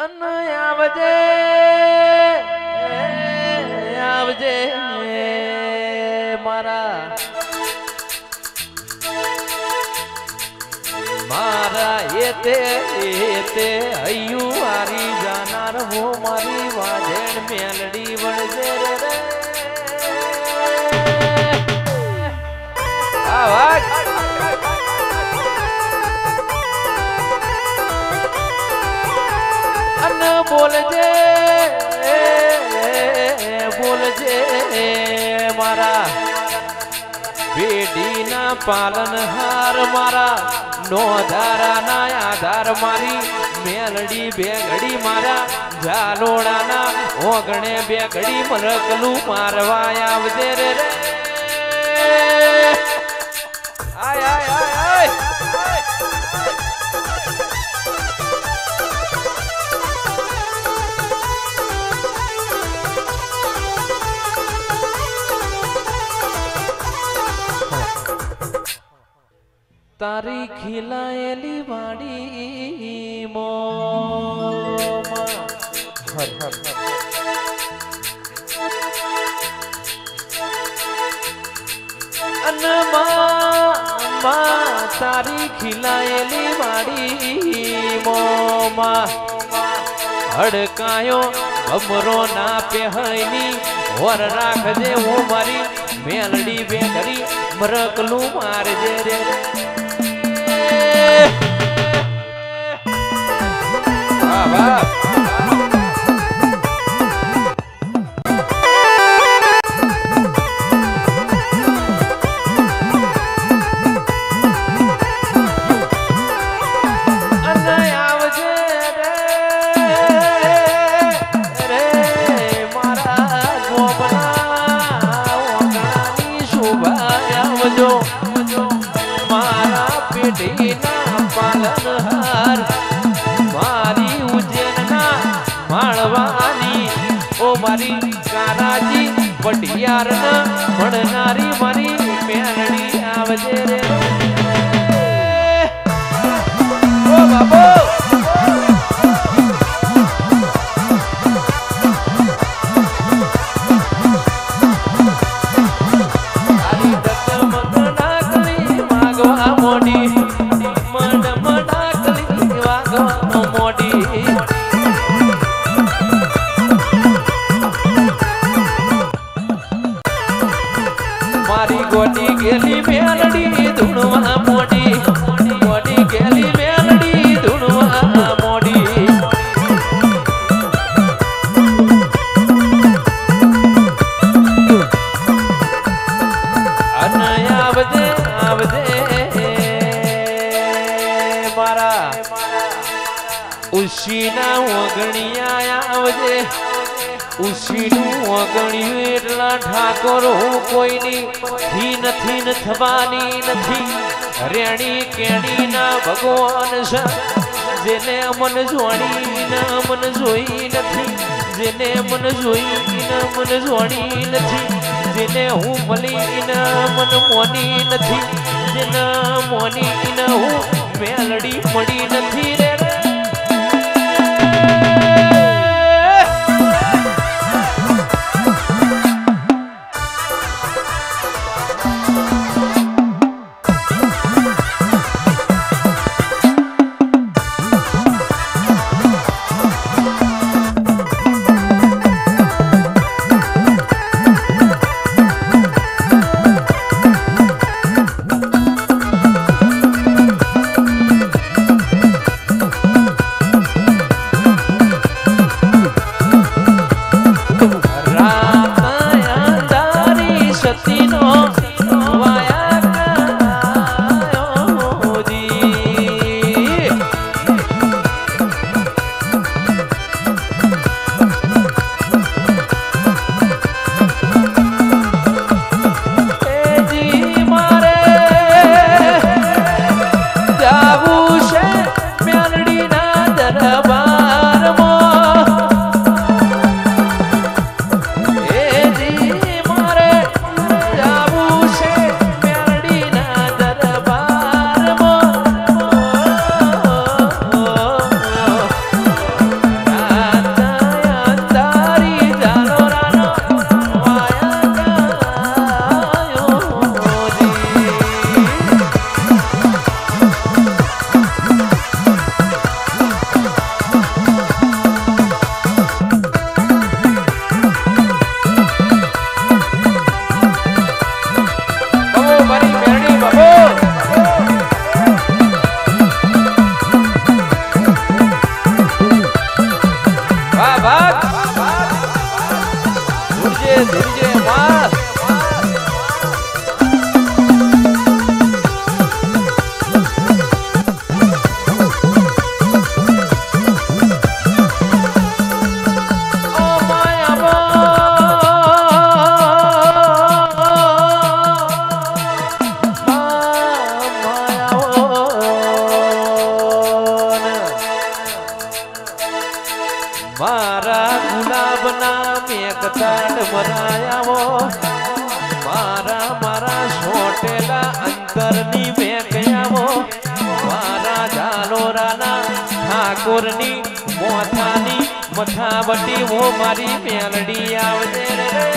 આવજે આવજે મારા મારા એતે હૈયું મારી જાનાર હું મારી વાજેણ મેલડી વળજે રે આ વાત બોલજે બોલજે મારા પેઢીના પાલનહાર મારા નોધારાના આધાર મારી મેલડી બે ઘડી મારા ઝાલોડાના ઓગણે બે ઘડી મરકલું મારવા આવજે રે આય આય આય તારી ખીલાયેલી વાડી મોમાં હર હર અનમાં તારી ખીલાયેલી વાડી મોમાં હડકાયો અમરો ના પહેની વર રાખજે હું મારી મેલડી બે કરી મરકલું મારજે રે મારા પેઢીના પાલનહાર મારી ઉજ્જૈનના માળવાની ઓ મારી કાનાજી વઢિયારના ભણનારી મારી મેલડી આવજે રે ઓ બાબો મારી ગોટી ગેલી મેલડી ધૂણવા મોડી ગોટી ગેલી મેલડી ધૂણવા મોડી અને આવજે આવજે મારા ઉશીના ઓગણિયા આવજે ઉશીનું ઓગણ્યું એટલા ઠાકોર હું કોઈની થી નથી ન થવાની નથી રેણી કેણી ના ભગવાન છે જેને મન જોડી ના મન જોઈ નથી જેને મન જોઈ ના મન જોડી નથી જેને હું મળી ના મન મોની નથી જેના મોની ના હું મેલડી મળી નથી રે ઠાકોરની મોથાની મથાવટી વો મારી મેલડી આવજે રે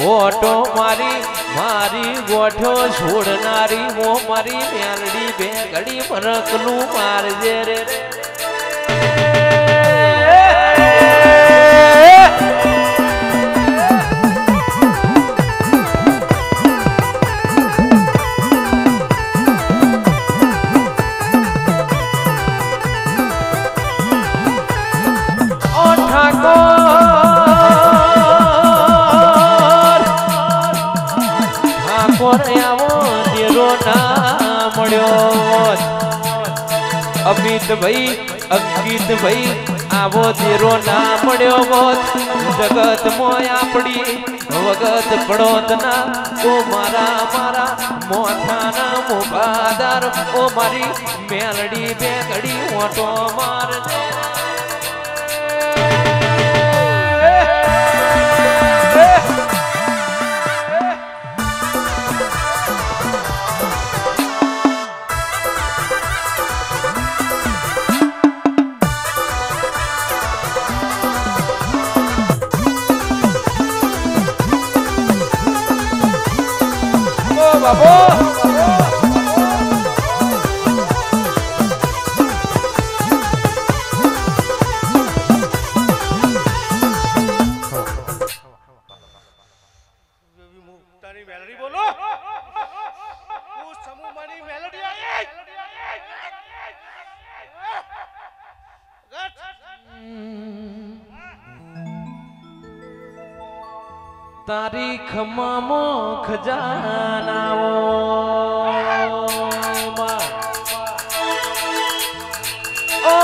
ઓટો મારી ગોઠો છોડનારી મો મારી મેલડી બે ઘડી મરકલું મારજે રે ઓ ઠાકોર અમિત ભાઈ અંકિત ભાઈ આવો ધીરો ના મળ્યો હોત જગત મોય આપડી વગત પડોત ના ઓ મારા મોથાના મુબાદાર ઓ મારી મેલડી બે ઘડી ઓટો મારજે બાબો તારી મેલડી બોલો હું સમૂહ મારી મેલડી આઈ તારીખ મામો ખજાનાઓ ઓ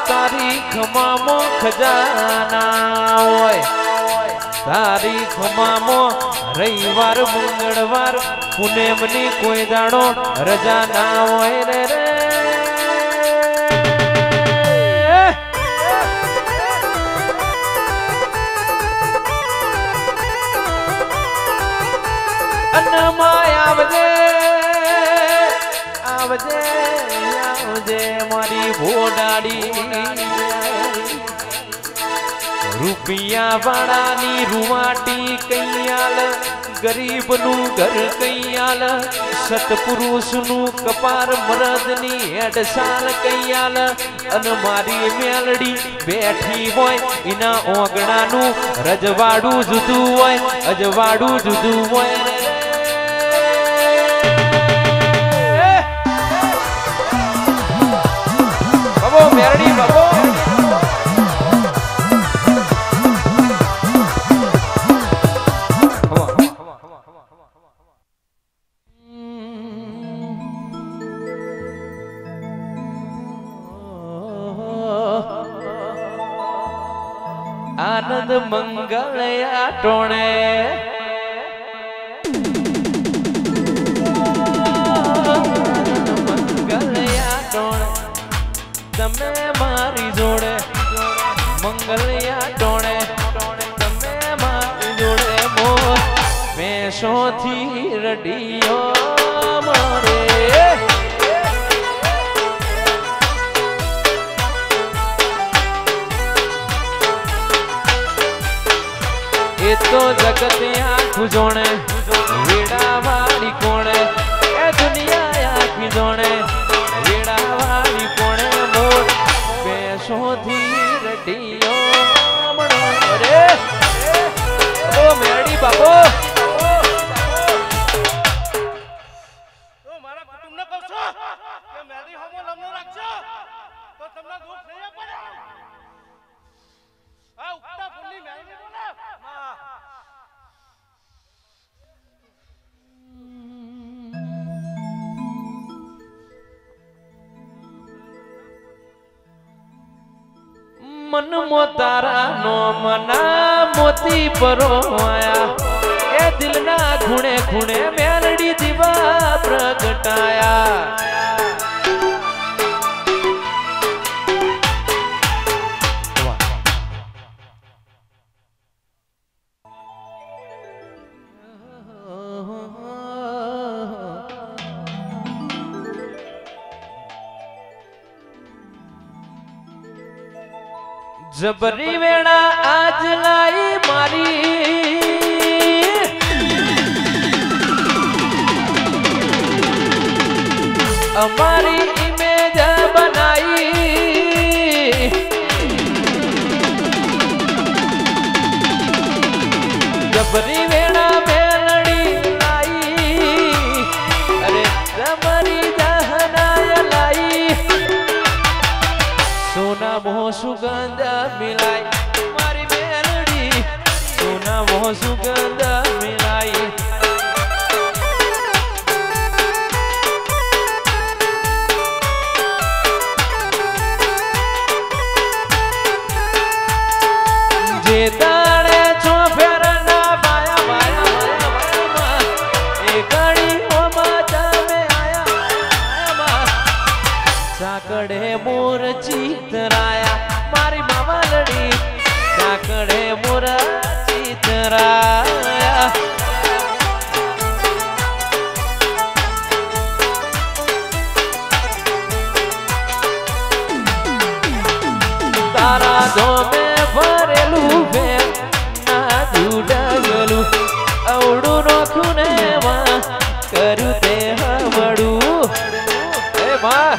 તારીખ મામો ખજાના હોય તારીખ મામો રવિવાર મંગળવાર પૂનમની કોઈ દાડો રજા ના હોય રે રે આવજે મારી ભોડાડી રૂપિયા વાળાની રૂવાટી કૈયાલ ગરીબનું ઘર કૈયાલ સતપુરુષનું કપાર મરદની હેડસાલ કૈયાલ અને મારી મેલડી બેઠી હોય એના ઓગણાનું રજવાડું જુદું હોય અજવાડું જુદું હોય બાબો મેલડી બાબો આનંદ મંગળયા ટોણે મંગળયા ટોણે તમે મારી જોડે મંગળયા ટોણે તમે મારી જોડે મોર મેષોથી રડિયો મારે એ તો જગત આખું જોણે વેડાવાળી કોણે એ દુનિયા આખી જોણે વેડાવાળી કોણે મોર બેસોથી રડિયો મણો રે ઓ મેરડી બાપો તો મારા કુટુંબને કહો છો કે મેરી હોમો લમનો રાખજો તો તમને દુઃખ નહીં આપે આ ઉક્તા ફૂલની મેરી બોલે માં મન મોતારા નો મના મોતી પરો આયા એ દિલના ખૂણે ખૂણે મેલડી દીવા પ્રગટાયા જબરી વેણા આજ લાઈ મારી અમારી ઇમેજ બનાઈ જબરી વેણા મેલડી લાઈ અરે જબરી જહનાય લાઈ સોના મોહ સુગંધ મિલાય મારી મેલડી સોના મોહ સુગંધ મિલાય જે દાડે છો ફેરના માયા માયા માયા એ ઘડી ઓમાં તમે આયા સાકડે મોર ચિતરાયા મારી મામલડી સાકડે મોર ચિતરાયા તારા ધોમે ભરેલું ફેર ના દુડગલું અવડું નોખું ને માં કર્યું તે હવડું એ માં